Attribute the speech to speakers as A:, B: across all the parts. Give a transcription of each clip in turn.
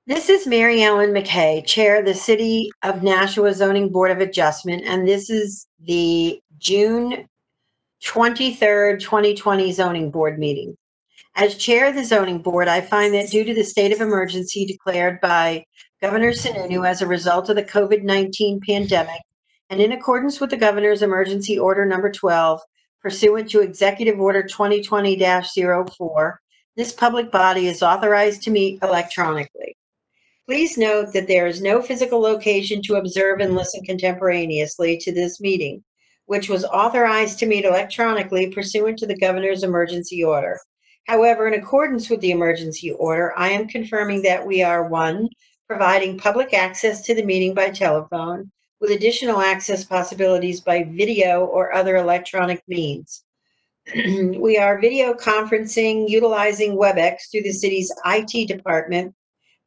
A: This is Mary Ellen McKay, Chair of the City of Nashua Zoning Board of Adjustment, and this is the June 23rd, 2020 Zoning Board meeting. As Chair of the Zoning Board, I find that due to the state of emergency declared by Governor Sununu as a result of the COVID-19 pandemic, and in accordance with the Governor's Emergency Order Number 12, pursuant to Executive Order 2020-04, this public body is authorized to meet electronically. Please note that there is no physical location to observe and listen contemporaneously to this meeting, which was authorized to meet electronically pursuant to the Governor's emergency order. However, in accordance with the emergency order, I am confirming that we are, 1, providing public access to the meeting by telephone, with additional access possibilities by video or other electronic means. We are video conferencing utilizing WebEx through the city's IT department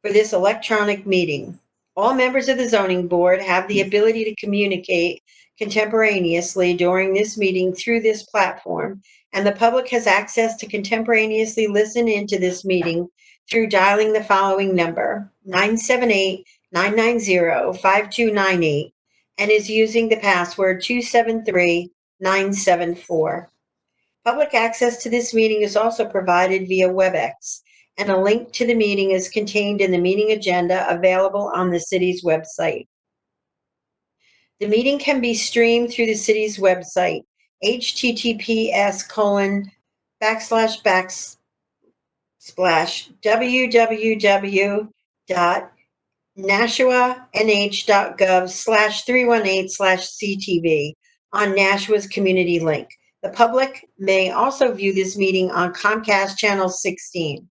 A: for this electronic meeting. All members of the zoning board have the ability to communicate contemporaneously during this meeting through this platform, and the public has access to contemporaneously listen into this meeting through dialing the following number, 978-990-5298, and is using the password 273974. Public access to this meeting is also provided via WebEx, and a link to the meeting is contained in the meeting agenda available on the city's website. The meeting can be streamed through the city's website, https://www.nashuanh.gov/318/CTV on Nashua's community link. The public may also view this meeting on Comcast Channel 16.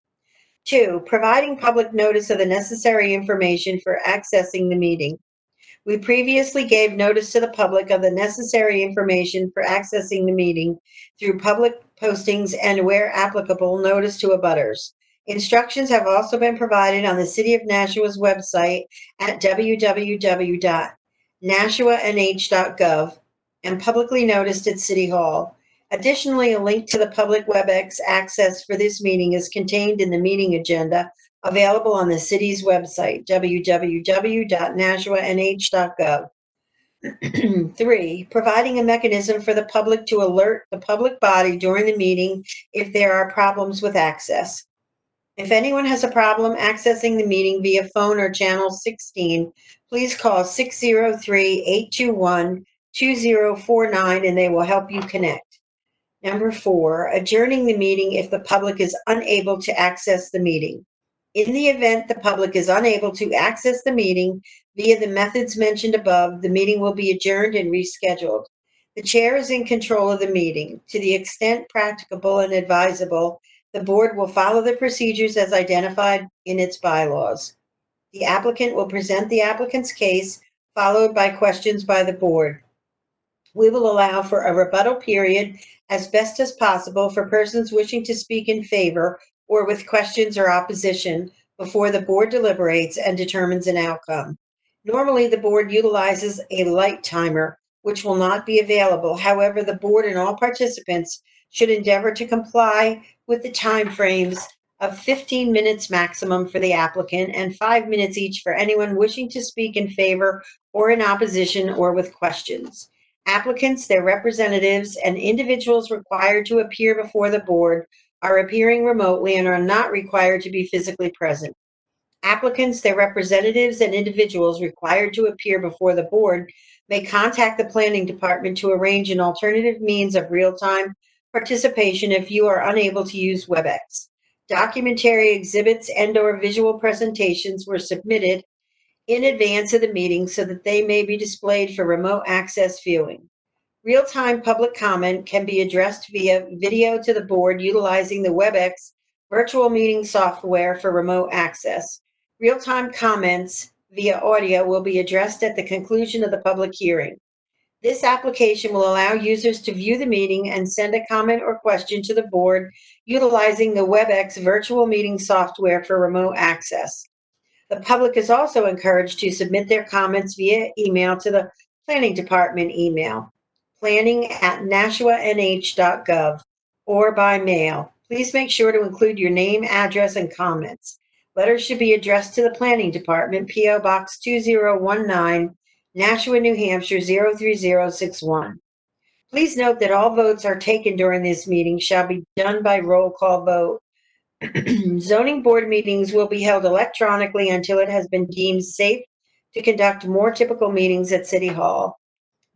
A: 2, providing public notice of the necessary information for accessing the meeting. We previously gave notice to the public of the necessary information for accessing the meeting through public postings and, where applicable, notice to abutters. Instructions have also been provided on the City of Nashua's website at www.nashuanh.gov and publicly noticed at City Hall. Additionally, a link to the public WebEx access for this meeting is contained in the meeting agenda available on the city's website, www.nashuanh.gov. 3, providing a mechanism for the public to alert the public body during the meeting if there are problems with access. If anyone has a problem accessing the meeting via phone or channel 16, please call 603-821-2049 and they will help you connect. Number 4, adjourning the meeting if the public is unable to access the meeting. In the event the public is unable to access the meeting via the methods mentioned above, the meeting will be adjourned and rescheduled. The chair is in control of the meeting. To the extent practicable and advisable, the board will follow the procedures as identified in its bylaws. The applicant will present the applicant's case, followed by questions by the board. We will allow for a rebuttal period as best as possible for persons wishing to speak in favor or with questions or opposition before the board deliberates and determines an outcome. Normally, the board utilizes a light timer, which will not be available. However, the board and all participants should endeavor to comply with the timeframes of 15 minutes maximum for the applicant and 5 minutes each for anyone wishing to speak in favor or in opposition or with questions. Applicants, their representatives, and individuals required to appear before the board are appearing remotely and are not required to be physically present. Applicants, their representatives, and individuals required to appear before the board may contact the planning department to arrange an alternative means of real-time participation if you are unable to use WebEx. Documentary exhibits and/or visual presentations were submitted in advance of the meeting so that they may be displayed for remote access viewing. Real-time public comment can be addressed via video to the board utilizing the WebEx virtual meeting software for remote access. Real-time comments via audio will be addressed at the conclusion of the public hearing. This application will allow users to view the meeting and send a comment or question to the board utilizing the WebEx virtual meeting software for remote access. The public is also encouraged to submit their comments via email to the planning department email, planning@nashuanh.gov, or by mail. Please make sure to include your name, address, and comments. Letters should be addressed to the Planning Department, P.O. Box 2019, Nashua, New Hampshire 03061. Please note that all votes are taken during this meeting shall be done by roll call vote. Zoning board meetings will be held electronically until it has been deemed safe to conduct more typical meetings at City Hall.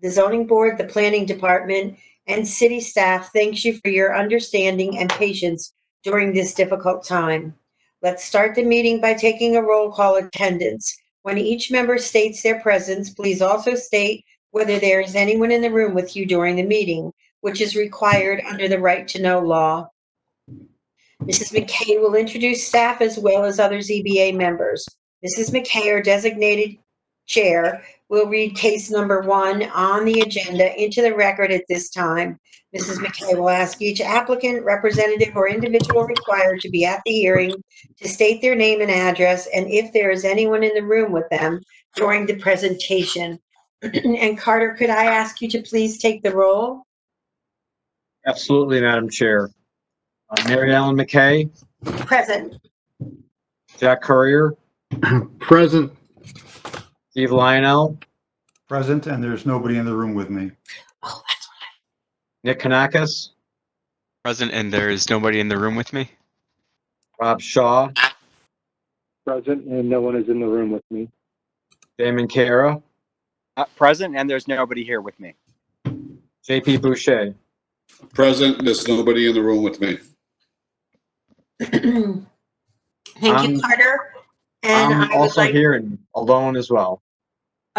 A: The zoning board, the planning department, and city staff thanks you for your understanding and patience during this difficult time. Let's start the meeting by taking a roll call attendance. When each member states their presence, please also state whether there is anyone in the room with you during the meeting, which is required under the right to know law. Mrs. McKay will introduce staff as well as other ZBA members. Mrs. McKay, our designated chair, will read case number 1 on the agenda into the record at this time. Mrs. McKay will ask each applicant, representative, or individual required to be at the hearing to state their name and address, and if there is anyone in the room with them during the presentation. And Carter, could I ask you to please take the roll?
B: Absolutely, Madam Chair. Mary Ellen McKay,
A: Present.
B: Jack Courier,
C: Present.
B: Steve Lionel,
C: Present, and there's nobody in the room with me.
A: Oh, that's
B: Nick Kanakis,
D: Present, and there is nobody in the room with me.
B: Rob Shaw,
E: Present, and no one is in the room with me.
B: Damon Kara,
F: Present, and there's nobody here with me.
B: JP Boucher.
G: Present, there's nobody in the room with me.
A: Thank you, Carter. And
B: I'm
A: I would
B: also
A: like,
B: here and alone as well.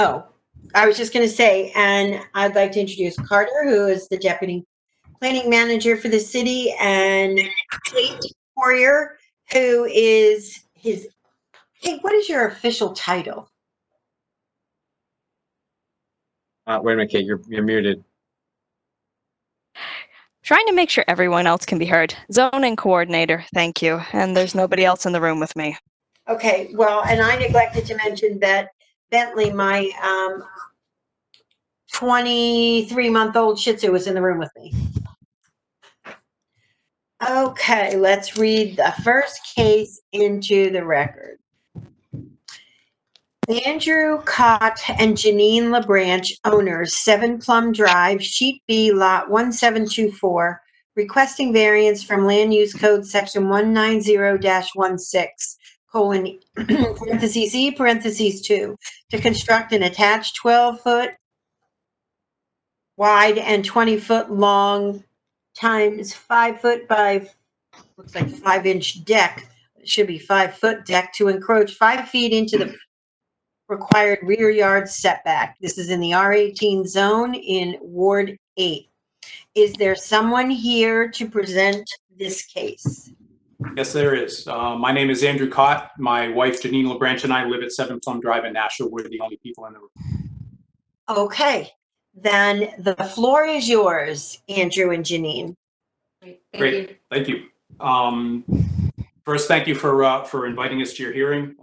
A: oh, I was just going to say, and I'd like to introduce Carter, who is the Deputy Planning Manager for the city, and Kate Poirier, who is his, Kate, what is your official title?
B: Wait a minute, Kate, you're muted.
H: Trying to make sure everyone else can be heard. Zoning coordinator, thank you. And there's nobody else in the room with me.
A: Okay, well, and I neglected to mention that Bentley, my 23-month-old Shih Tzu, is in the room with me. Okay, let's read the first case into the record. Andrew Cott and Janine LaBranche, owners, 7 Plum Drive, Sheet B, Lot 1724, requesting variance from Land Use Code Section 190-16, colon, parentheses E, parentheses 2, to construct an attached 12-foot wide and 20-foot long times 5-foot by, looks like 5-inch deck. It should be 5-foot deck to encroach 5 feet into the required rear yard setback. This is in the R18 zone in Ward 8. Is there someone here to present this case?
I: Yes, there is. My name is Andrew Cott. My wife, Janine LaBranche, and I live at 7 Plum Drive in Nashua. We're the only people in the room.
A: Okay, then the floor is yours, Andrew and Janine.
I: Great, thank you. First, thank you for inviting us to your hearing.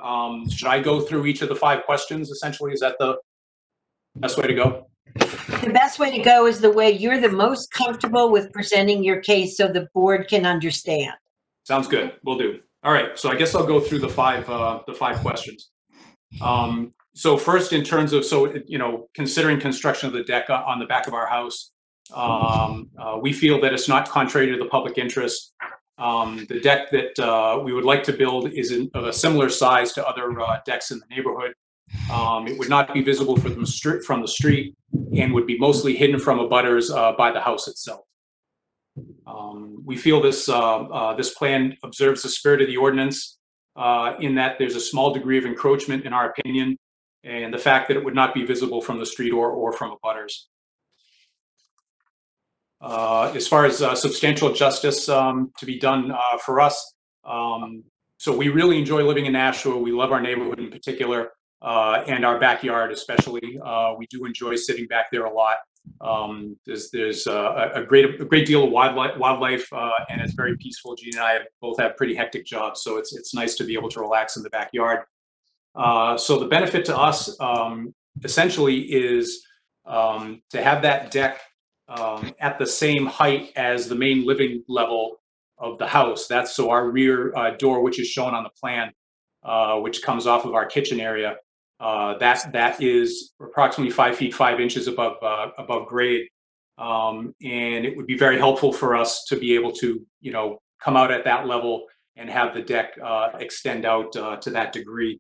I: Should I go through each of the 5 questions, essentially? Is that the best way to go?
A: The best way to go is the way you're the most comfortable with presenting your case so the board can understand.
I: Sounds good, will do. All right, so I guess I'll go through the five questions. So first, in terms of, considering construction of the deck on the back of our house, we feel that it's not contrary to the public interest. The deck that we would like to build is of a similar size to other decks in the neighborhood. It would not be visible from the street and would be mostly hidden from abutters by the house itself. We feel this plan observes the spirit of the ordinance in that there's a small degree of encroachment, in our opinion, and the fact that it would not be visible from the street or from abutters. As far as substantial justice to be done for us, so we really enjoy living in Nashua. We love our neighborhood in particular, and our backyard especially. We do enjoy sitting back there a lot. There's a great deal of wildlife, and it's very peaceful. Gene and I both have pretty hectic jobs, so it's nice to be able to relax in the backyard. So the benefit to us essentially is to have that deck at the same height as the main living level of the house. That's so our rear door, which is shown on the plan, which comes off of our kitchen area. That is approximately 5 feet 5 inches above grade. And it would be very helpful for us to be able to, come out at that level and have the deck extend out to that degree.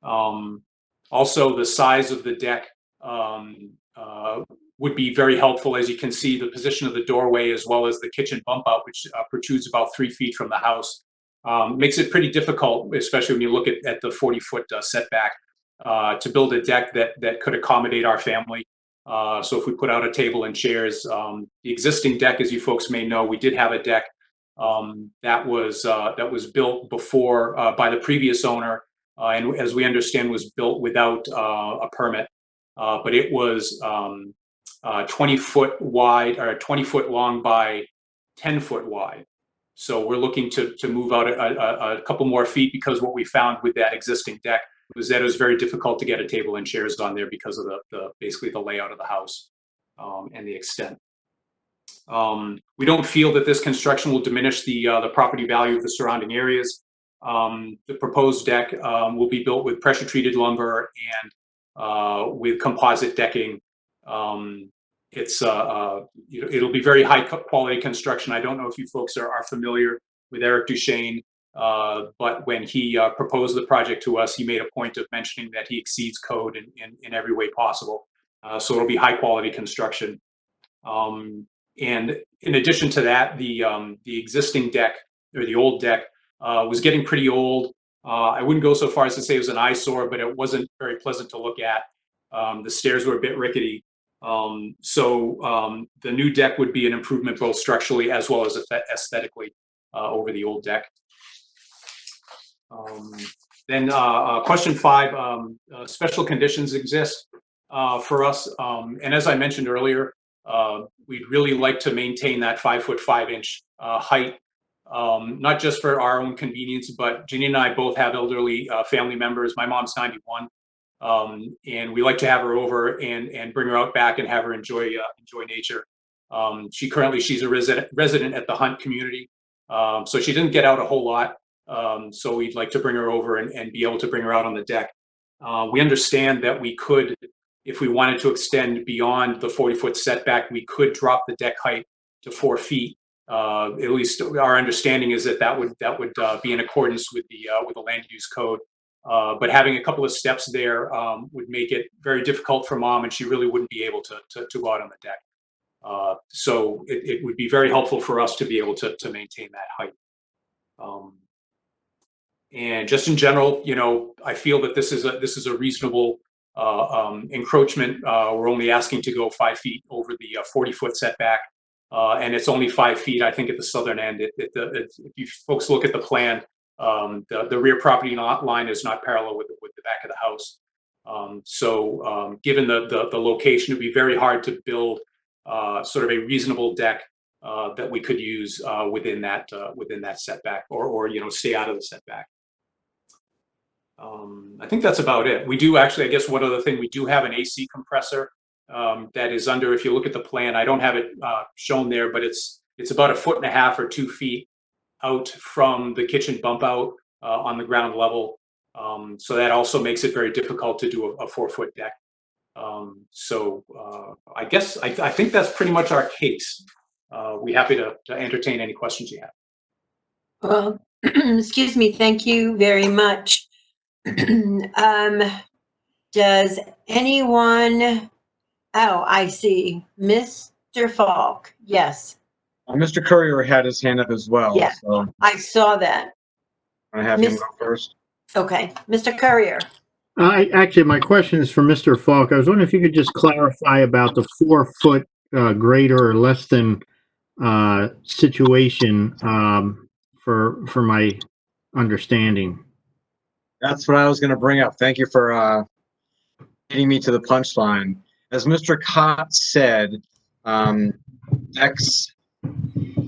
I: Also, the size of the deck would be very helpful. As you can see, the position of the doorway as well as the kitchen bump out, which protrudes about 3 feet from the house, makes it pretty difficult, especially when you look at the 40-foot setback, to build a deck that could accommodate our family. So if we put out a table and chairs, the existing deck, as you folks may know, we did have a deck that was built before by the previous owner, and as we understand, was built without a permit. But it was 20 foot wide, or 20 foot long by 10 foot wide. So we're looking to move out a couple more feet, because what we found with that existing deck was that it was very difficult to get a table and chairs on there because of basically the layout of the house and the extent. We don't feel that this construction will diminish the property value of the surrounding areas. The proposed deck will be built with pressure treated lumber and with composite decking. It'll be very high quality construction. I don't know if you folks are familiar with Eric Duchesne, but when he proposed the project to us, he made a point of mentioning that he exceeds code in every way possible. So it'll be high quality construction. And in addition to that, the existing deck, or the old deck, was getting pretty old. I wouldn't go so far as to say it was an eyesore, but it wasn't very pleasant to look at. The stairs were a bit rickety. So the new deck would be an improvement both structurally as well as aesthetically over the old deck. Then question 5, special conditions exist for us. And as I mentioned earlier, we'd really like to maintain that 5 foot 5 inch height, not just for our own convenience, but Jeannie and I both have elderly family members. My mom's 91. And we like to have her over and bring her out back and have her enjoy nature. She's a resident at the Hunt community, so she didn't get out a whole lot. So we'd like to bring her over and be able to bring her out on the deck. We understand that we could, if we wanted to extend beyond the 40-foot setback, we could drop the deck height to 4 feet. At least our understanding is that would be in accordance with the land use code. But having a couple of steps there would make it very difficult for Mom, and she really wouldn't be able to go out on the deck. So it would be very helpful for us to be able to maintain that height. And just in general, I feel that this is a reasonable encroachment. We're only asking to go 5 feet over the 40-foot setback, and it's only 5 feet, I think, at the southern end. If you folks look at the plan, the rear property line is not parallel with the back of the house. So given the location, it'd be very hard to build sort of a reasonable deck that we could use within that setback, or stay out of the setback. I think that's about it. We do actually, I guess one other thing, we do have an AC compressor that is under, if you look at the plan, I don't have it shown there, but it's about 1.5 feet or 2 feet out from the kitchen bump out on the ground level. So that also makes it very difficult to do a 4-foot deck. So I guess I think that's pretty much our case. We're happy to entertain any questions you have.
A: Well, excuse me, thank you very much. Does anyone, oh, I see, Mr. Falk, yes.
B: Mr. Courier had his hand up as well.
A: Yeah.
B: So
A: I saw that.
B: I have him go first.
A: Okay, Mr. Courier.
C: Actually, my question is for Mr. Falk. I was wondering if you could just clarify about the 4-foot greater or less than situation for my understanding.
B: That's what I was going to bring up. Thank you for getting me to the punchline. As Mr. Cott said, decks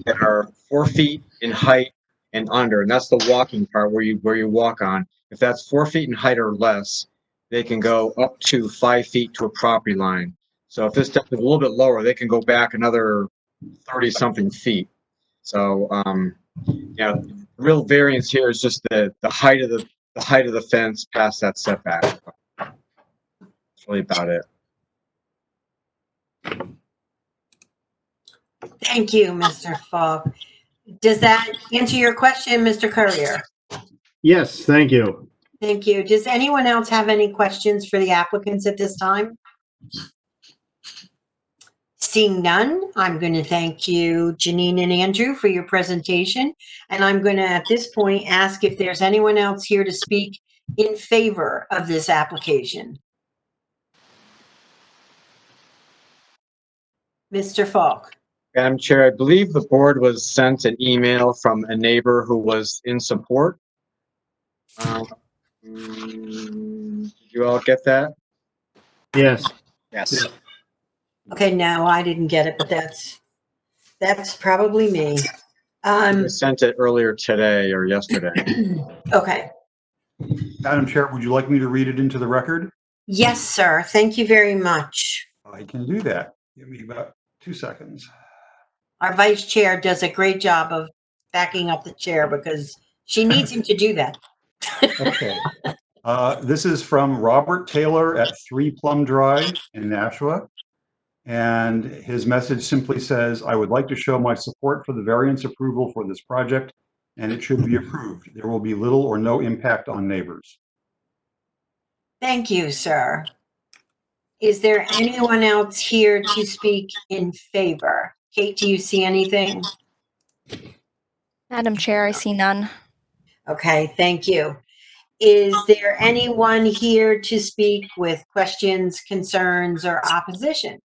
B: that are 4 feet in height and under, and that's the walking part where you walk on. If that's 4 feet in height or less, they can go up to 5 feet to a property line. So if this deck is a little bit lower, they can go back another 30-something feet. So yeah, the real variance here is just the height of the height of the fence past that setback. That's really about it.
A: Thank you, Mr. Falk. Does that answer your question, Mr. Courier?
C: Yes, thank you.
A: Thank you. Does anyone else have any questions for the applicants at this time? Seeing none, I'm going to thank you, Janine and Andrew, for your presentation. And I'm going to, at this point, ask if there's anyone else here to speak in favor of this application. Mr. Falk.
B: Madam Chair, I believe the board was sent an email from a neighbor who was in support. Did you all get that?
C: Yes.
F: Yes.
A: Okay, no, I didn't get it, but that's probably me.
B: I sent it earlier today or yesterday.
A: Okay.
J: Madam Chair, would you like me to read it into the record?
A: Yes, sir. Thank you very much.
J: I can do that. Give me about 2 seconds.
A: Our vice chair does a great job of backing up the chair because she needs him to do that.
J: Okay. This is from Robert Taylor at 3 Plum Drive in Nashua. And his message simply says, I would like to show my support for the variance approval for this project, and it should be approved. There will be little or no impact on neighbors.
A: Thank you, sir. Is there anyone else here to speak in favor? Kate, do you see anything?
H: Madam Chair, I see none.
A: Okay, thank you. Is there anyone here to speak with questions, concerns, or opposition?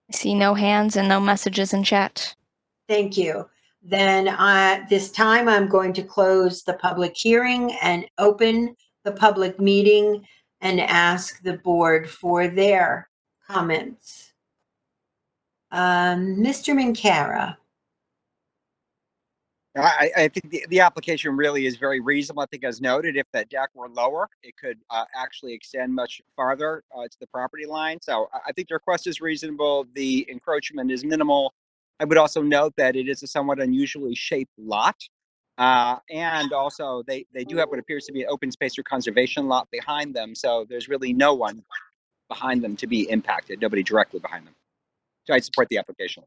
H: I see no hands and no messages in chat.
A: Thank you. Then this time I'm going to close the public hearing and open the public meeting and ask the board for their comments. Mr. Minkara.
F: I think the application really is very reasonable. I think as noted, if that deck were lower, it could actually extend much farther to the property line. So I think the request is reasonable. The encroachment is minimal. I would also note that it is a somewhat unusually shaped lot. And also they do have what appears to be an open space or conservation lot behind them. So there's really no one behind them to be impacted, nobody directly behind them. So I support the application.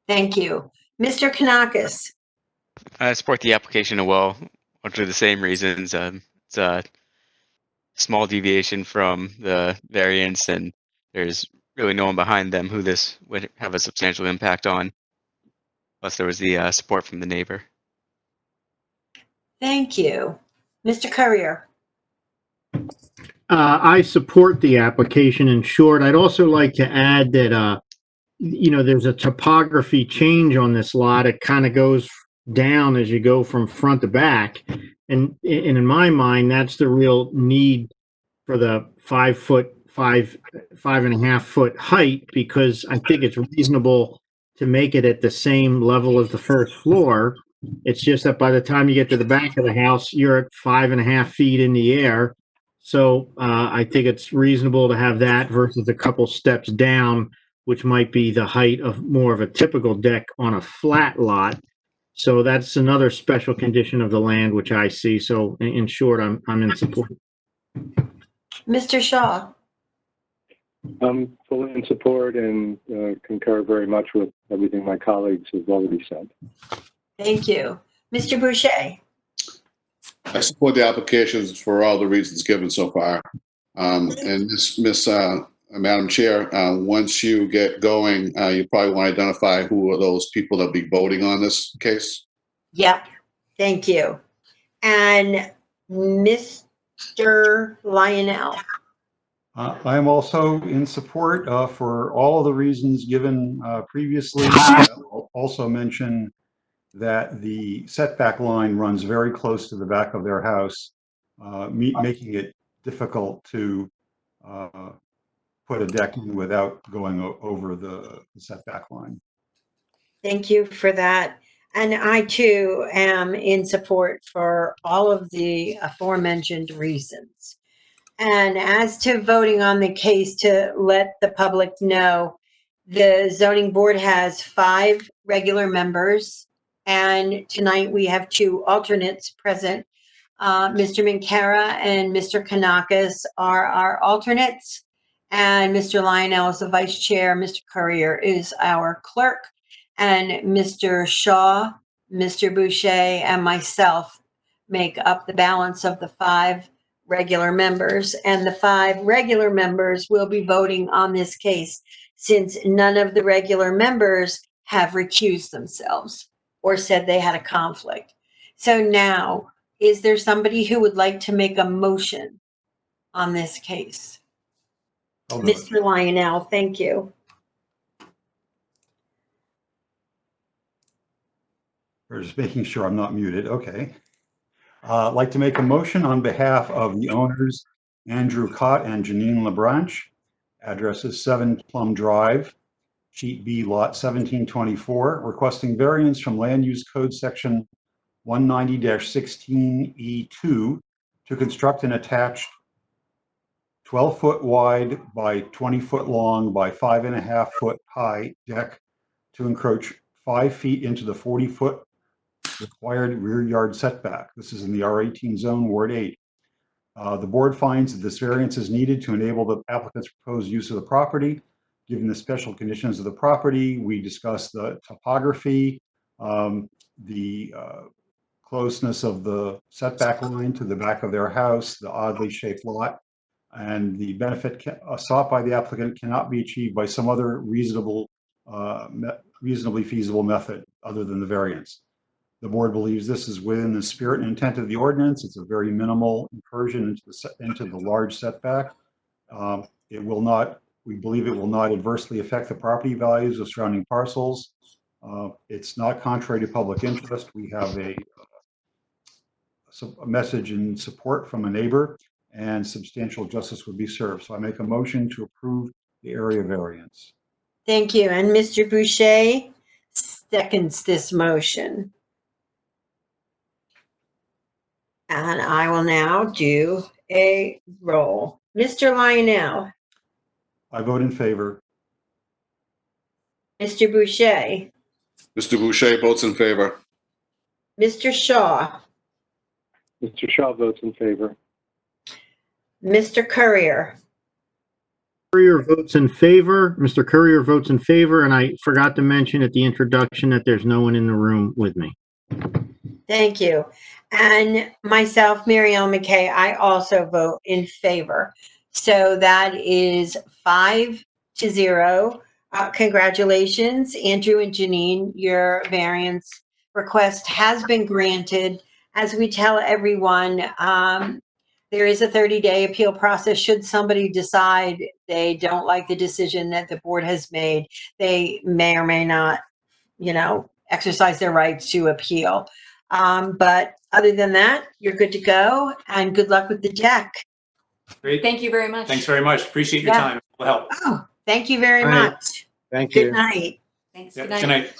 A: Thank you. Mr. Kanakis.
D: I support the application as well, for the same reasons. It's a small deviation from the variance, and there's really no one behind them who this would have a substantial impact on. Plus, there was the support from the neighbor.
A: Thank you. Mr. Courier.
C: I support the application. In short, I'd also like to add that, there's a topography change on this lot. It kind of goes down as you go from front to back. And in my mind, that's the real need for the 5.5 foot height, because I think it's reasonable to make it at the same level as the first floor. It's just that by the time you get to the back of the house, you're at 5.5 feet in the air. So I think it's reasonable to have that versus a couple steps down, which might be the height of more of a typical deck on a flat lot. So that's another special condition of the land, which I see. So in short, I'm in support.
A: Mr. Shaw.
E: I'm fully in support and concur very much with everything my colleagues have already said.
A: Thank you. Mr. Boucher.
G: I support the applications for all the reasons given so far. And Madam Chair, once you get going, you probably want to identify who are those people that will be voting on this case.
A: Yep. Thank you. And Mr. Lionel.
J: I am also in support for all of the reasons given previously. I'll also mention that the setback line runs very close to the back of their house, making it difficult to put a deck in without going over the setback line.
A: Thank you for that. And I too am in support for all of the aforementioned reasons. And as to voting on the case, to let the public know, the zoning board has 5 regular members And tonight we have 2 alternates present. Mr. Minkara and Mr. Kanakis are our alternates, and Mr. Lionel is the vice chair. Mr. Courier is our clerk, and Mr. Shaw, Mr. Boucher, and myself make up the balance of the 5 regular members. And the 5 regular members will be voting on this case, since none of the regular members have recused themselves or said they had a conflict. So now, is there somebody who would like to make a motion on this case?
J: I'll do it.
A: Mr. Lionel, thank you.
J: We're just making sure I'm not muted. Okay. I'd like to make a motion on behalf of the owners, Andrew Cott and Janine LeBranch. Address is 7 Plum Drive, Sheet B, Lot 1724, requesting variance from Land Use Code Section 190-16E2 to construct an attached 12-foot wide by 20-foot long by 5.5-foot high deck to encroach 5 feet into the 40-foot required rear yard setback. This is in the R18 zone, Ward 8. The board finds that this variance is needed to enable the applicant's proposed use of the property. Given the special conditions of the property, we discussed the topography, the closeness of the setback line to the back of their house, the oddly shaped lot, and the benefit sought by the applicant cannot be achieved by some other reasonably feasible method other than the variance. The board believes this is within the spirit and intent of the ordinance. It's a very minimal incursion into the large setback. We believe it will not adversely affect the property values of surrounding parcels. It's not contrary to public interest. We have a message in support from a neighbor, and substantial justice would be served. So I make a motion to approve the area variance.
A: Thank you. And Mr. Boucher seconds this motion. And I will now do a roll. Mr. Lionel,
J: I vote in favor.
A: Mr. Boucher,
G: Mr. Boucher votes in favor.
A: Mr. Shaw,
E: Mr. Shaw votes in favor.
A: Mr. Courier,
C: Courier votes in favor. Mr. Courier votes in favor, and I forgot to mention at the introduction that there's no one in the room with me.
A: thank you. And myself, Mary Ellen McKay, I also vote in favor. So that is 5-0. Congratulations, Andrew and Janine, your variance request has been granted. As we tell everyone, there is a 30-day appeal process. Should somebody decide they don't like the decision that the board has made, they may or may not, exercise their rights to appeal. But other than that, you're good to go, and good luck with the deck.
I: Great.
K: Thank you very much.
I: Thanks very much. Appreciate your time. Will help.
A: Oh, thank you very
B: All right.
A: much.
B: Thank
A: Good
B: you.
A: night.
K: Thanks.
I: Yeah,
K: Good night.
I: good night.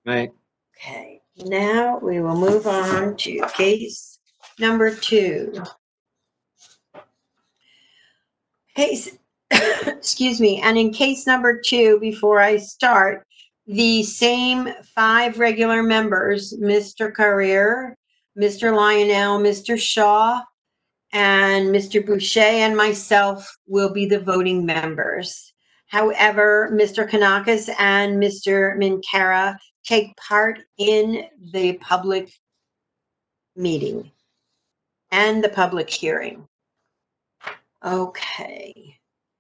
B: Night.
A: Okay, now we will move on to case number 2. Case, excuse me, and in case number 2, before I start, the same 5 regular members, Mr. Courier, Mr. Lionel, Mr. Shaw, and Mr. Boucher and myself will be the voting members. However, Mr. Kanakis and Mr. Minkara take part in the public meeting and the public hearing. Okay,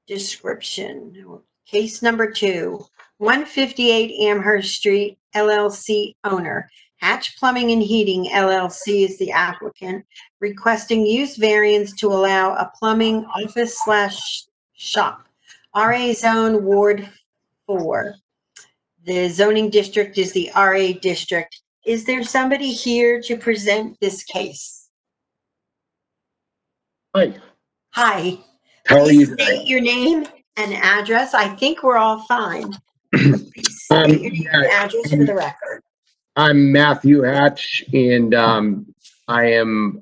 A: description. Case number 2, 158 Amherst Street, LLC owner. Hatch Plumbing and Heating, LLC is the applicant, requesting use variance to allow a plumbing office/shop. RA zone, Ward 4. The zoning district is the RA district. Is there somebody here to present this case?
L: Hi,
A: Hi.
L: how are
A: Please
L: you
A: state
L: today?
A: your name and address. I think we're all fine. Please state your name and address for the record.
L: I'm Matthew Hatch, and I am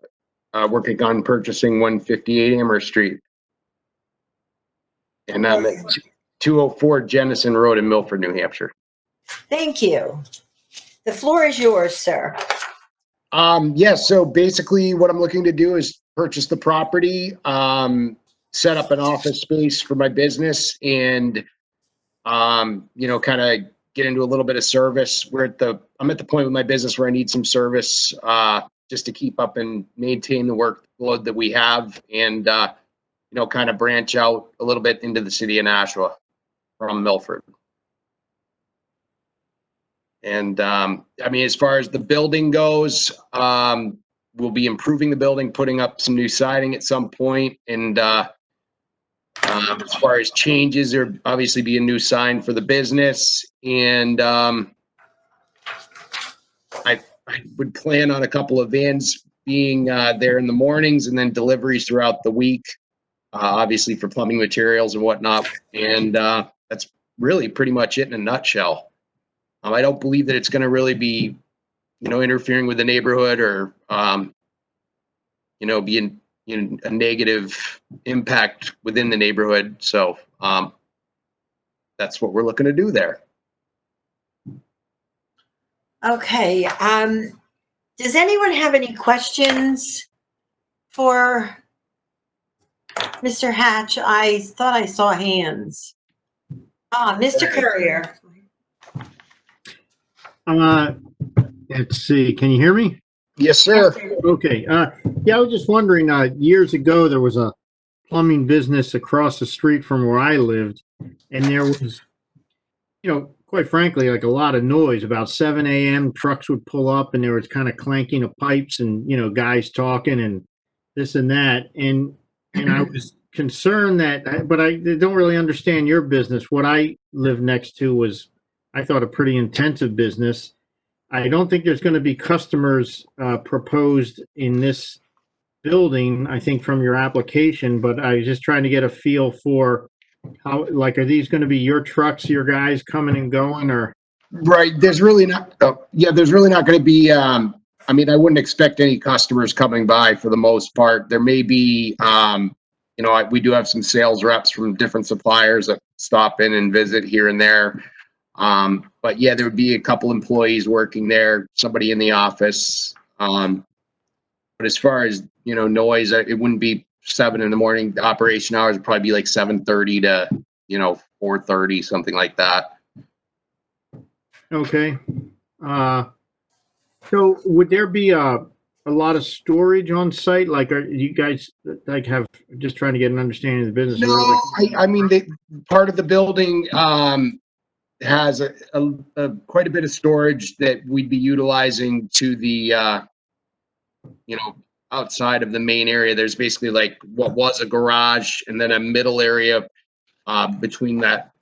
L: working on purchasing 158 Amherst Street. And I'm at 204 Jennison Road in Milford, New Hampshire.
A: Thank you. The floor is yours, sir.
L: Yes, so basically what I'm looking to do is purchase the property, set up an office space for my business and, kind of get into a little bit of service. I'm at the point with my business where I need some service, just to keep up and maintain the workload that we have and, kind of branch out a little bit into the city of Nashua from Milford. And as far as the building goes, we'll be improving the building, putting up some new siding at some point. And as far as changes, there obviously be a new sign for the business. And I would plan on a couple of vans being there in the mornings and then deliveries throughout the week, obviously for plumbing materials and whatnot. And that's really pretty much it in a nutshell. I don't believe that it's going to really be, interfering with the neighborhood or, being a negative impact within the neighborhood. So that's what we're looking to do there.
A: Okay. Does anyone have any questions for Mr. Hatch? I thought I saw hands. Mr. Courier.
C: Let's see. Can you hear me?
L: Yes, sir.
C: Okay. Yeah, I was just wondering, years ago, there was a plumbing business across the street from where I lived, and there was, quite frankly, like a lot of noise. About 7 a.m., trucks would pull up, and there was kind of clanking of pipes and, guys talking and this and that. And I was concerned but I don't really understand your business. What I lived next to was, I thought, a pretty intensive business. I don't think there's going to be customers proposed in this building, I think, from your application, but I was just trying to get a feel for how, are these going to be your trucks, your guys coming and going, or?
L: Right. There's really not going to be, I wouldn't expect any customers coming by for the most part. There may be, we do have some sales reps from different suppliers that stop in and visit here and there. But yeah, there would be a couple employees working there, somebody in the office. But as far as, noise, it wouldn't be 7 in the morning. The operation hours would probably be like 7:30 to, 4:30, something like that.
C: Okay. So would there be a lot of storage on site? Like, are you guys have, just trying to get an understanding of the business?
L: No, part of the building, has a quite a bit of storage that we'd be utilizing to the outside of the main area. There's basically like what was a garage and then a middle area between that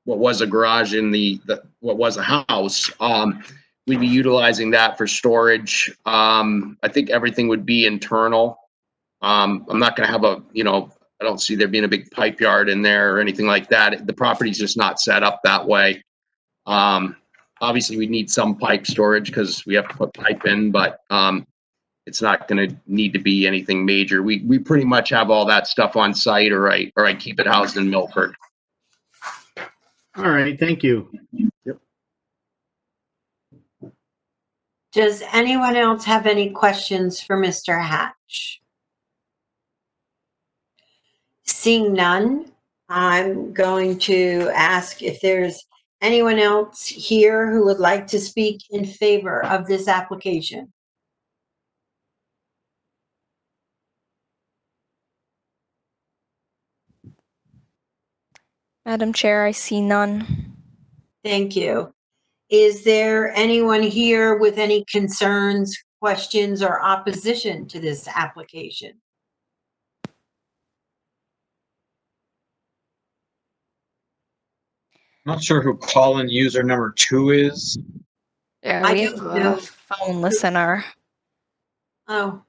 L: what was a garage and the what was a house. We'd be utilizing that for storage. I think everything would be internal. I'm not going to have I don't see there being a big pipe yard in there or anything like that. The property's just not set up that way. Obviously we need some pipe storage because we have to put pipe in, but it's not going to need to be anything major. We pretty much have all that stuff on site, or I keep it housed in Milford.
C: All right, thank you.
L: Yep.
A: Does anyone else have any questions for Mr. Hatch? Seeing none, I'm going to ask if there's anyone else here who would like to speak in favor of this application.
H: Madam Chair, I see none.
A: Thank you. Is there anyone here with any concerns, questions, or opposition to this application?
B: Not sure who call-in user number 2 is.
H: Yeah,
A: I
H: we
A: don't
H: have
A: know.
H: a phone listener.
A: Oh,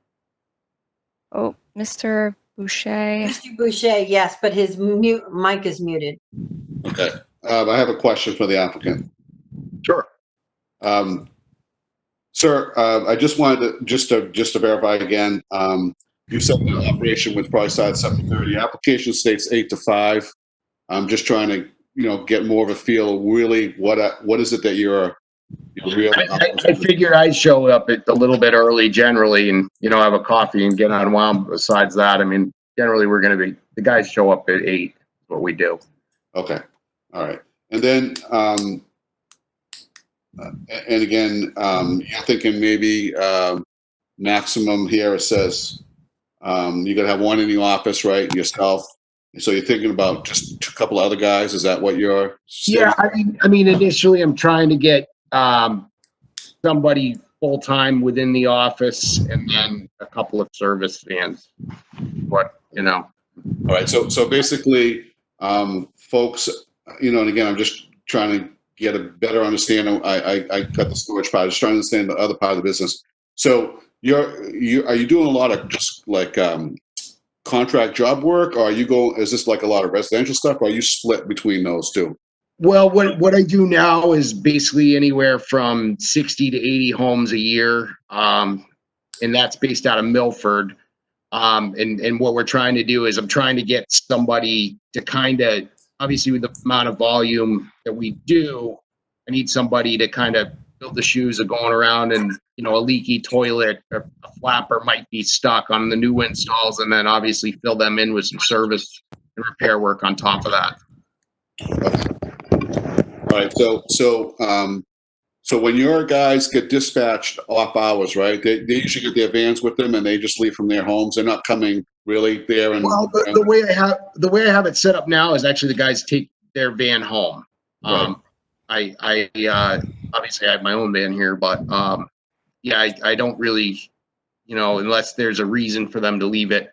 H: Mr. Boucher.
A: Mr. Boucher, yes, but his mic is muted.
G: Okay. I have a question for the applicant.
L: Sure.
G: Sir, I just wanted to just to verify again. You said the operation would probably start at 7:30. Application states 8 to 5. I'm just trying to get more of a feel. Really, what is it that you're real.
L: I figured I'd show up a little bit early generally and, have a coffee and get unwound. Besides that, I mean, generally the guys show up at 8, what we do.
G: Okay, all right. And then, and again, you're thinking maybe maximum here, it says you're gonna have one in the office, right, yourself. And so you're thinking about just a couple of other guys, is that what you're?
L: Yeah, I mean, initially I'm trying to get somebody full-time within the office and then a couple of service vans. But,
G: All right, so basically, folks, and again, I'm just trying to get a better understanding. I cut the storage part, just trying to understand the other part of the business. So are you doing a lot of just like contract job work, or is this like a lot of residential stuff, or are you split between those two?
L: well, what I do now is basically anywhere from 60 to 80 homes a year. And that's based out of Milford. And what we're trying to do is I'm trying to get somebody to kind of, obviously with the amount of volume that we do, I need somebody to kind of build the shoes of going around and, a leaky toilet or a flapper might be stuck on the new installs, and then obviously fill them in with some service and repair work on top of that.
G: All right, so when your guys get dispatched off hours, right? They usually get their vans with them, and they just leave from their homes. They're not coming really there. And
L: well, the way I have it set up now is actually the guys take their van home.
G: Right.
L: I obviously I have my own van here, but yeah, I don't really, unless there's a reason for them to leave it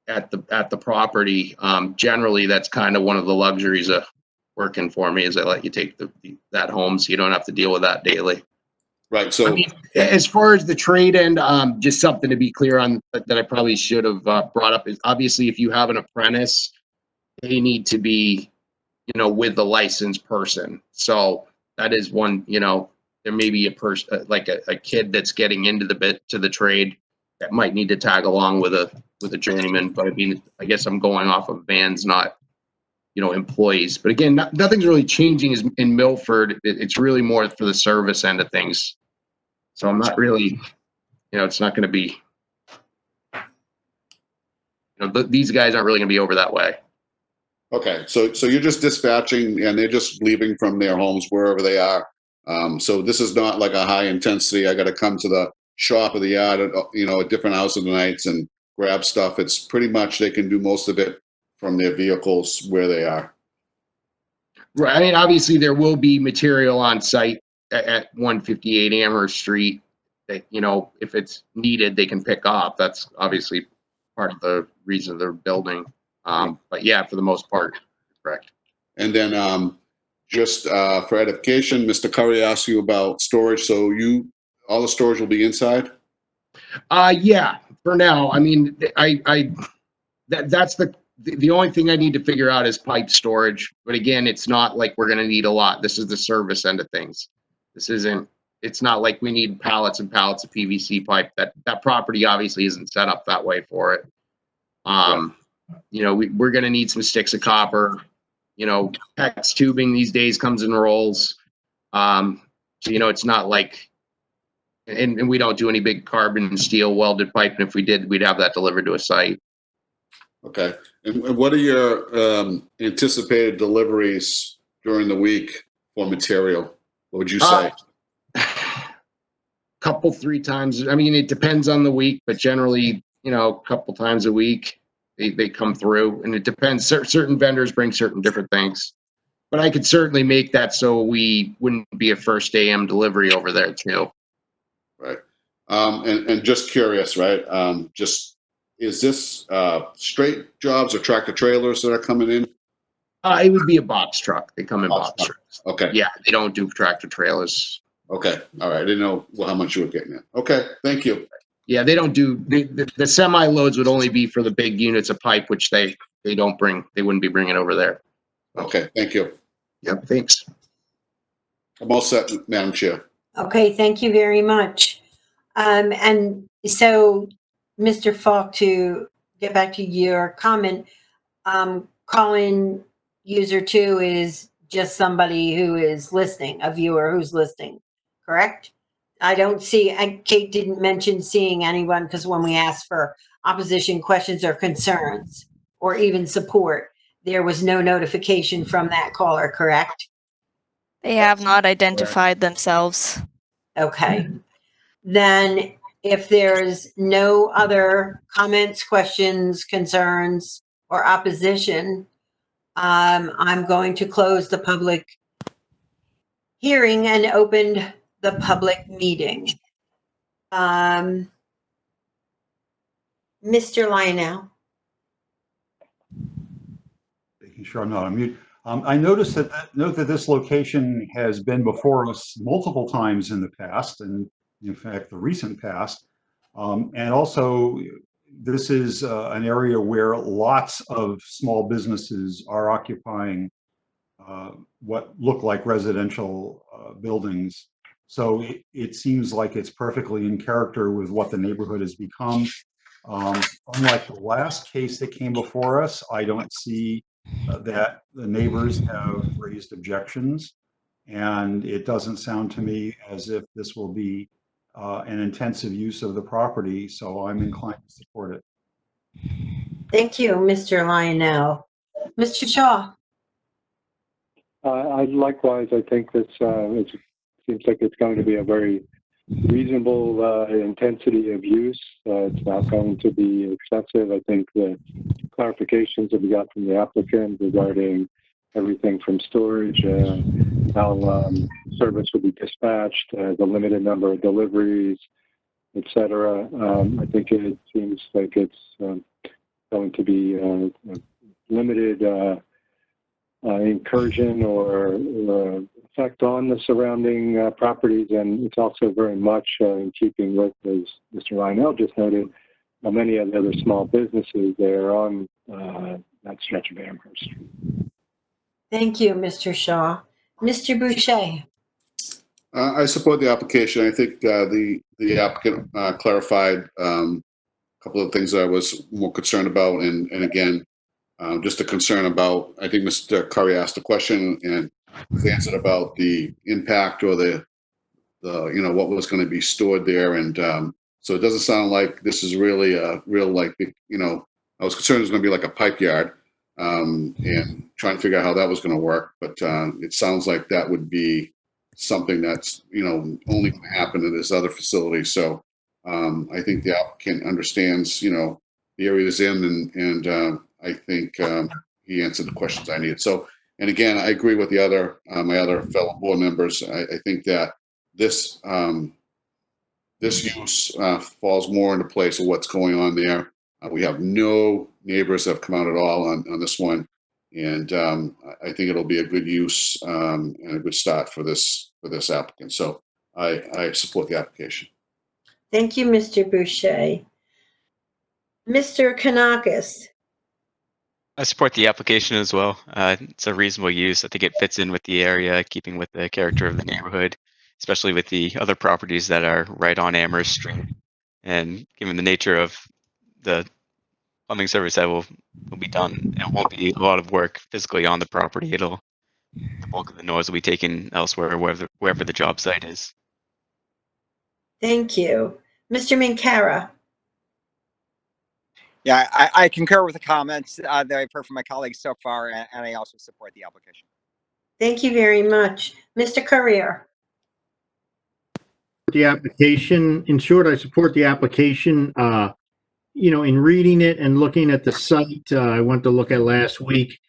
L: at the property. Generally, that's kind of one of the luxuries of working for me is I let you take that home, so you don't have to deal with that daily.
G: Right. So,
L: I mean, as far as the trade end, just something to be clear on that I probably should have brought up is obviously if you have an apprentice, they need to be, with the licensed person. So that is one, there may be a person like a kid that's getting into the trade that might need to tag along with a journeyman. But I mean, I guess I'm going off of vans, not employees. But again, nothing's really changing in Milford. It's really more for the service end of things. So I'm not really, it's not going to be, these guys aren't really going to be over that way.
G: okay. So you're just dispatching, and they're just leaving from their homes wherever they are. So this is not like a high intensity. I got to come to the shop or the yard, at different hours of the nights and grab stuff. It's pretty much they can do most of it from their vehicles where they are.
L: Right. I mean, obviously there will be material on site at 158 Amherst Street that, if it's needed, they can pick up. That's obviously part of the reason they're building. But yeah, for the most part, correct.
G: And then just for edification, Mr. Curry asked you about storage. So all the storage will be inside?
L: Yeah, for now. I mean, that's the only thing I need to figure out is pipe storage. But again, it's not like we're going to need a lot. This is the service end of things. It's not like we need pallets and pallets of PVC pipe. That property obviously isn't set up that way for it. We're going to need some sticks of copper. PEX tubing these days comes in rolls. So, it's not like, and we don't do any big carbon and steel welded pipe. And if we did, we'd have that delivered to a site.
G: Okay. And what are your anticipated deliveries during the week for material? What would you say?
L: Couple, 3 times. I mean, it depends on the week, but generally, a couple times a week they come through, and it depends. Certain vendors bring certain different things, but I could certainly make that so we wouldn't be a first AM delivery over there too.
G: Right. And just curious, right? Is this straight jobs or tractor trailers that are coming in?
L: It would be a box truck. They come in box trucks.
G: Okay.
L: Yeah, they don't do tractor trailers.
G: Okay. All right. I didn't know how much you were getting at. Okay. Thank you.
L: Yeah, they don't do the semi loads would only be for the big units of pipe, which they don't bring. They wouldn't be bringing over there.
G: Okay. Thank you.
L: Yep. Thanks.
G: I'm all set, Madam Chair.
A: Okay, thank you very much. And so, Mr. Falk, to get back to your comment, call-in user 2 is just somebody who is listening, a viewer who's listening, correct? I don't see, Kate didn't mention seeing anyone because when we asked for opposition questions or concerns or even support, there was no notification from that caller, correct?
H: They have not identified themselves.
A: Okay. Then if there's no other comments, questions, concerns, or opposition, I'm going to close the public hearing and open the public meeting. Mr. Lionel.
J: Making sure I'm not on mute. I noticed note that this location has been before us multiple times in the past, and in fact, the recent past. And also, this is an area where lots of small businesses are occupying what look like residential buildings. So it seems like it's perfectly in character with what the neighborhood has become. Unlike the last case that came before us, I don't see that the neighbors have raised objections. And it doesn't sound to me as if this will be an intensive use of the property, so I'm inclined to support it.
A: Thank you, Mr. Lionel. Mr. Shaw.
E: Likewise, I think this it seems like it's going to be a very reasonable intensity of use. It's not going to be excessive. I think the clarifications that we got from the applicant regarding everything from storage, how service will be dispatched, the limited number of deliveries, etc. I think it seems like it's going to be limited incursion or effect on the surrounding properties, and it's also very much in keeping with, as Mr. Lionel just noted, many of the other small businesses there on that stretch of Amherst Street.
A: Thank you, Mr. Shaw. Mr. Boucher.
G: I support the application. I think the applicant clarified a couple of things that I was more concerned about, and again, just a concern about, I think Mr. Curry asked a question and was answered about the impact or the what was going to be stored there, and so it doesn't sound like this is really a real, like, I was concerned it was going to be like a pipe yard, and trying to figure out how that was going to work, but it sounds like that would be something that's only going to happen in this other facility. So I think the applicant understands the area is in, and I think he answered the questions I needed. So, and again, I agree with the other my other fellow board members. I think that this this use falls more into place of what's going on there. We have no neighbors that have come out at all on this one, and I think it'll be a good use and a good start for this applicant. So I support the application.
A: Thank you, Mr. Boucher. Mr. Kanakis.
D: I support the application as well. It's a reasonable use. I think it fits in with the area, keeping with the character of the neighborhood, especially with the other properties that are right on Amherst Street. And given the nature of the plumbing service that will be done, it won't be a lot of work physically on the property. The bulk of the noise will be taken elsewhere, wherever the job site is.
A: Thank you. Mr. Minkara.
F: Yeah, I concur with the comments that I've heard from my colleagues so far, and I also support the application.
A: Thank you very much. Mr. Courier.
C: The application, in short, I support the application. In reading it and looking at the site, I went to look at last week.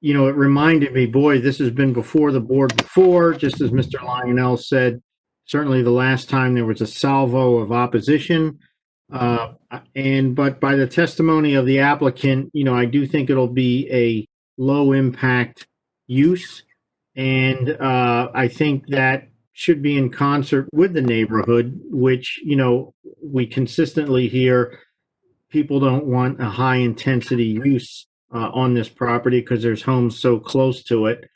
C: It reminded me, boy, this has been before the board before, just as Mr. Lionel said. Certainly the last time there was a salvo of opposition. But by the testimony of the applicant, I do think it'll be a low impact use. And I think that should be in concert with the neighborhood, which, we consistently hear people don't want a high intensity use on this property because there's homes so close to it.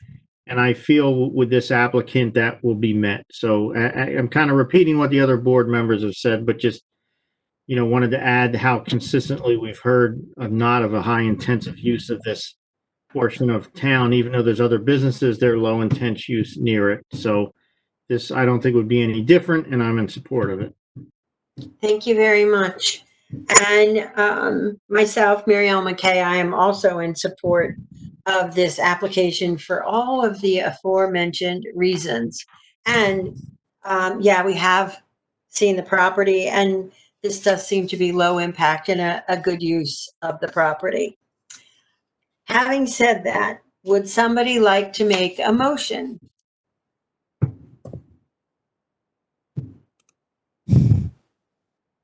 C: And I feel with this applicant that will be met. So I'm kind of repeating what the other board members have said, but just wanted to add how consistently we've heard not of a high intensive use of this portion of town, even though there's other businesses, they're low intense use near it. So this, I don't think would be any different, and I'm in support of it.
A: Thank you very much. And myself, Mary Ellen McKay, I am also in support of this application for all of the aforementioned reasons. And yeah, we have seen the property, and this does seem to be low impact and a good use of the property. Having said that, would somebody like to make a motion?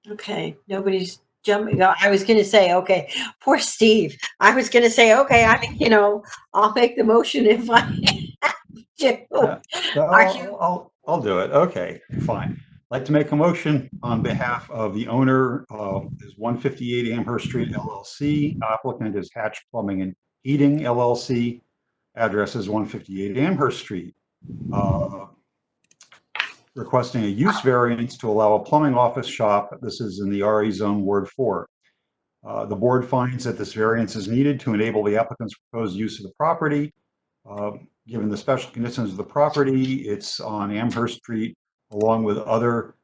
A: Okay, nobody's jumping. I was going to say, okay, poor Steve. I was going to say, okay, I'll make the motion if I have to. Are you?
J: I'll do it. Okay, fine. I'd like to make a motion on behalf of the owner of is 158 Amherst Street LLC. Applicant is Hatch Plumbing and Heating LLC. Address is 158 Amherst Street. Requesting a use variance to allow a plumbing office shop. This is in the RE zone, Ward 4. The board finds that this variance is needed to enable the applicant's proposed use of the property. Given the special conditions of the property, it's on Amherst Street, along with other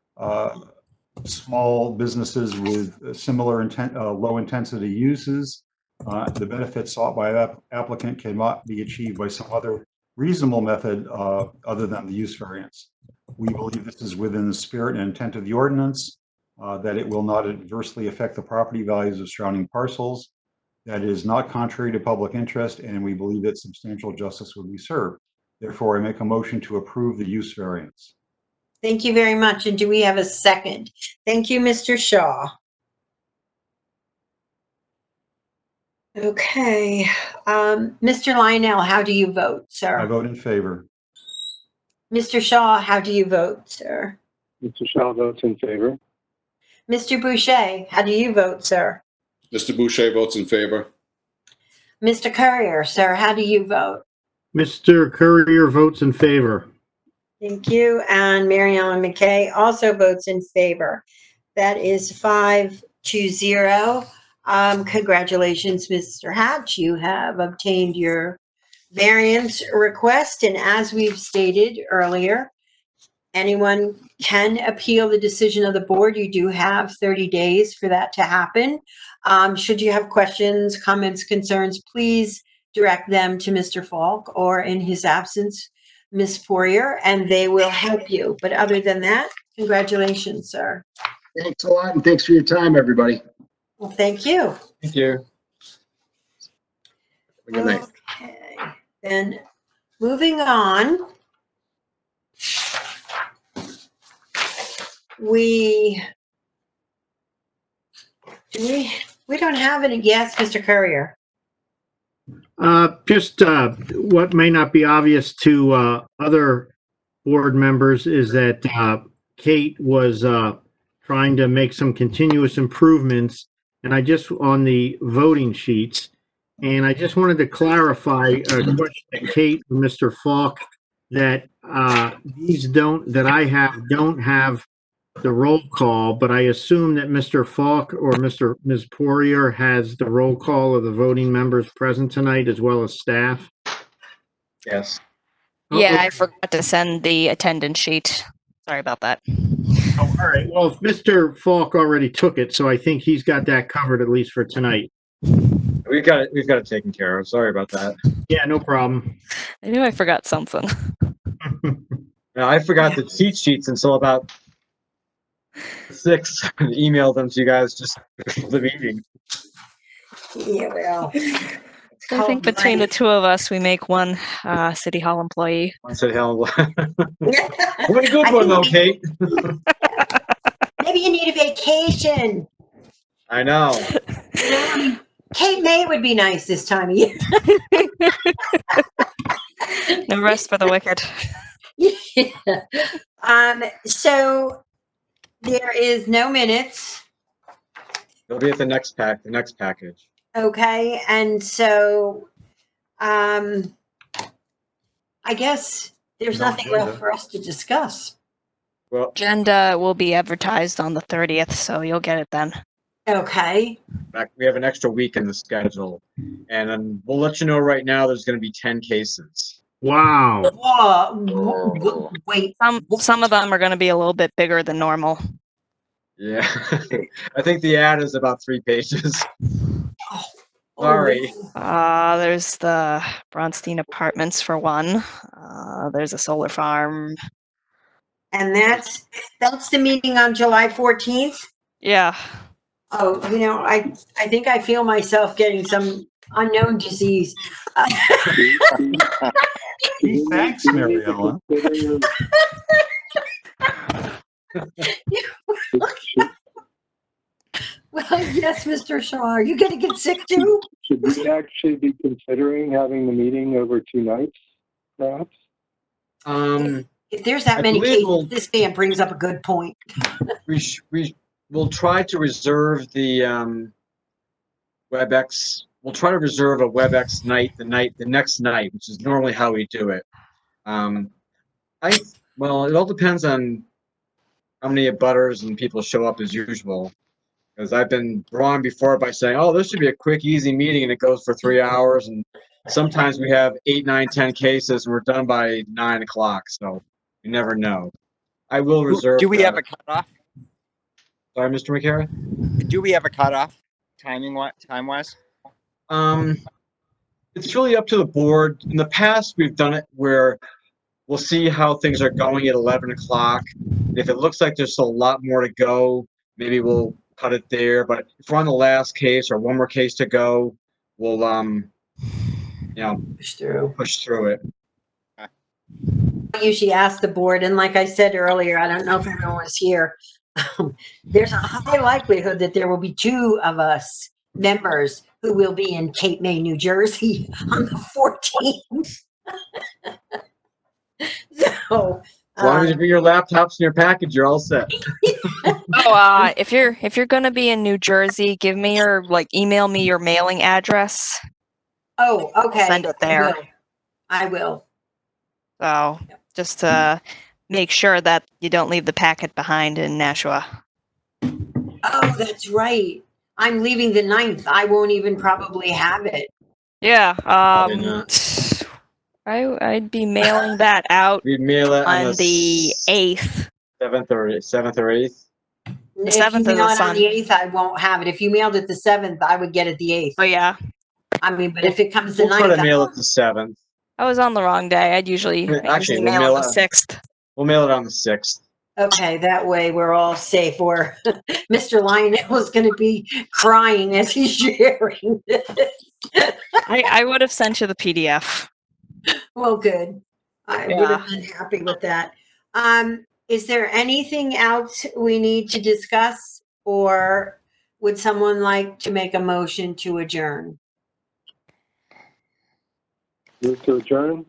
J: small businesses with similar low intensity uses. The benefits sought by that applicant cannot be achieved by some other reasonable method other than the use variance. We believe this is within the spirit and intent of the ordinance, that it will not adversely affect the property values of surrounding parcels, that it is not contrary to public interest, and we believe that substantial justice will be served. Therefore, I make a motion to approve the use variance.
A: Thank you very much. And do we have a second? Thank you, Mr. Shaw. Okay. Mr. Lionel, how do you vote, sir?
J: I vote in favor.
A: Mr. Shaw, how do you vote, sir?
E: Mr. Shaw votes in favor.
A: Mr. Boucher, how do you vote, sir?
G: Mr. Boucher votes in favor.
A: Mr. Courier, sir, how do you vote?
C: Mr. Courier votes in favor.
A: Thank you. And Mary Ellen McKay also votes in favor. That is 5-0. Congratulations, Mr. Hatch. You have obtained your variance request. And as we've stated earlier, anyone can appeal the decision of the board. You do have 30 days for that to happen. Should you have questions, comments, concerns, please direct them to Mr. Falk, or in his absence, Ms. Poirier, and they will help you. But other than that, congratulations, sir.
L: Thanks a lot, and thanks for your time, everybody.
A: Well, thank you.
B: Thank you.
L: Good night.
A: Okay, then moving on. We don't have any. Yes, Mr. Courier.
C: Just what may not be obvious to other board members is that Kate was trying to make some continuous improvements, and I just on the voting sheets, and I just wanted to clarify a question to Kate and Mr. Falk that these don't have the roll call, but I assume that Mr. Falk or Ms. Poirier has the roll call of the voting members present tonight as well as staff.
B: Yes.
H: Yeah, I forgot to send the attendance sheet. Sorry about that.
C: Oh, all right. Well, Mr. Falk already took it, so I think he's got that covered at least for tonight.
B: We've got it taken care of. Sorry about that.
C: Yeah, no problem.
H: I knew I forgot something.
B: Now, I forgot the cheat sheets until about 6. Emailed them to you guys just before the meeting.
A: Yeah, well.
H: I think between the two of us, we make one City Hall employee.
B: One said, "Hell, what a good one though, Kate."
A: Maybe you need a vacation.
B: I know.
A: Cape May would be nice this time of year.
H: No rest for the wicked.
A: Yeah. So there is no minutes.
B: It'll be at the next package.
A: Okay, and so I guess there's
J: No
A: nothing
J: agenda.
A: left for us to discuss.
B: Well,
H: Agenda will be advertised on the 30th, so you'll get it then.
A: Okay.
B: we have an extra week in the schedule, and then we'll let you know right now. There's going to be 10 cases.
C: Wow.
A: Wait.
H: Some of them are going to be a little bit bigger than normal.
B: Yeah. I think the ad is about 3 pages. Sorry.
H: There's the Bronstein Apartments for one. There's a solar farm.
A: And that's the meeting on July 14th?
H: Yeah.
A: Oh, I think I feel myself getting some unknown disease.
J: Thanks, Mary Ellen.
A: Well, yes, Mr. Shaw. Are you going to get sick too?
E: Should we actually be considering having the meeting over 2 nights, perhaps?
A: If there's that
B: I
A: many
B: believe
A: cases, this man brings up a good point.
B: We'll try to reserve the WebEx. We'll try to reserve a WebEx night, the next night, which is normally how we do it. Well, it all depends on how many abutters and people show up as usual. Because I've been wrong before by saying, "Oh, this should be a quick, easy meeting," and it goes for 3 hours. And sometimes we have 8, 9, 10 cases, and we're done by 9 o'clock. So you never know. I will reserve.
F: Do we have a cutoff?
B: Sorry, Mr. McCarra?
F: Do we have a cutoff time-wise?
B: It's really up to the board. In the past, we've done it where we'll see how things are going at 11 o'clock. If it looks like there's a lot more to go, maybe we'll cut it there. But if we're on the last case or one more case to go, we'll, push through it.
A: I usually ask the board, and like I said earlier, I don't know if everyone was here. There's a high likelihood that there will be 2 of us members who will be in Cape May, New Jersey on the 14th. So,
B: As long as you bring your laptops and your package, you're all set.
H: If you're gonna be in New Jersey, give me your email me your mailing address.
A: Oh, okay.
H: I'll send it there.
A: I will.
H: So just to make sure that you don't leave the packet behind in Nashua.
A: Oh, that's right. I'm leaving the 9th. I won't even probably have it.
H: Yeah.
B: Probably not.
H: I'd be mailing that out
B: We'd mail it
H: on the 8th.
B: 7th or 8th.
A: If
H: 7th
A: you
H: is
A: mail
H: a
A: it on the
H: Sunday.
A: 8th, I won't have it. If you mailed it the 7th, I would get it the 8th.
H: Oh yeah.
A: I mean, but if it comes the
B: We'll try
A: 9th,
B: to mail it the 7th.
H: I was on the wrong day. I'd usually
B: Actually, we'll
H: mail
B: mail
H: it the 6th.
B: We'll mail it on the 6th.
A: okay, that way we're all safe. Or Mr. Lionel is going to be crying as he's sharing this.
H: I would have sent you the PDF.
A: Well, good. I would have been happy with that. Is there anything else we need to discuss, or would someone like to make a motion to adjourn?
E: Move to adjourn?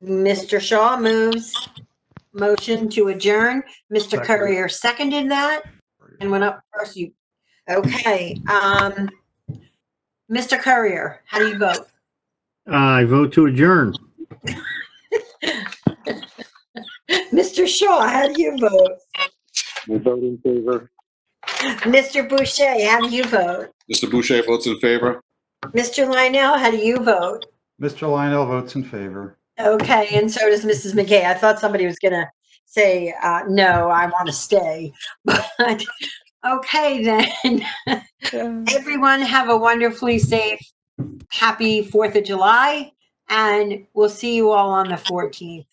A: Mr. Shaw moves. Motion to adjourn. Mr.
J: Second.
A: Courier seconded that and went up first. Okay. Mr. Courier, how do you vote?
C: I vote to adjourn.
A: Mr. Shaw, how do you vote?
E: I vote in favor.
A: Mr. Boucher, how do you vote?
G: Mr. Boucher votes in favor.
A: Mr. Lionel, how do you vote?
J: Mr. Lionel votes in favor.
A: Okay, and so does Mrs. McKay. I thought somebody was going to say, no, I want to stay. But okay, then. Everyone have a wonderfully safe, happy 4th of July, and we'll see you all on the 14th.